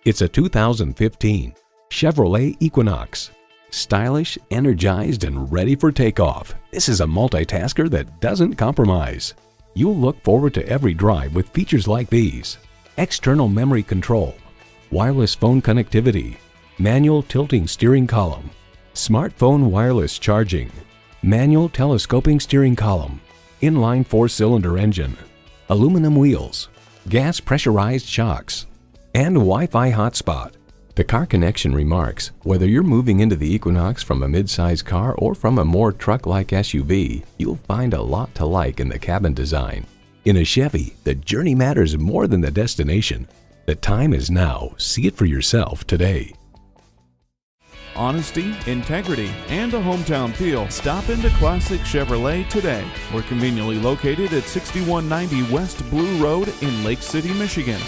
It's a 2015 Chevrolet Equinox. Stylish, energized, and ready for takeoff, this is a multitasker that doesn't compromise. You'll look forward to every drive with features like these: external memory control, wireless phone connectivity, manual tilting steering column, smartphone wireless charging, manual telescoping steering column, inline 4-cylinder engine, aluminum wheels, gas pressurized shocks, and Wi-Fi hotspot. The Car Connection remarks, whether you're moving into the Equinox from a mid-size car or from a more truck-like SUV, you'll find a lot to like in the cabin design. In a Chevy, the journey matters more than the destination. The time is now. See it for yourself today. Honesty, integrity, and a hometown feel. Stop into Classic Chevrolet today. We're conveniently located at 6190 West Blue Road in Lake City, Michigan.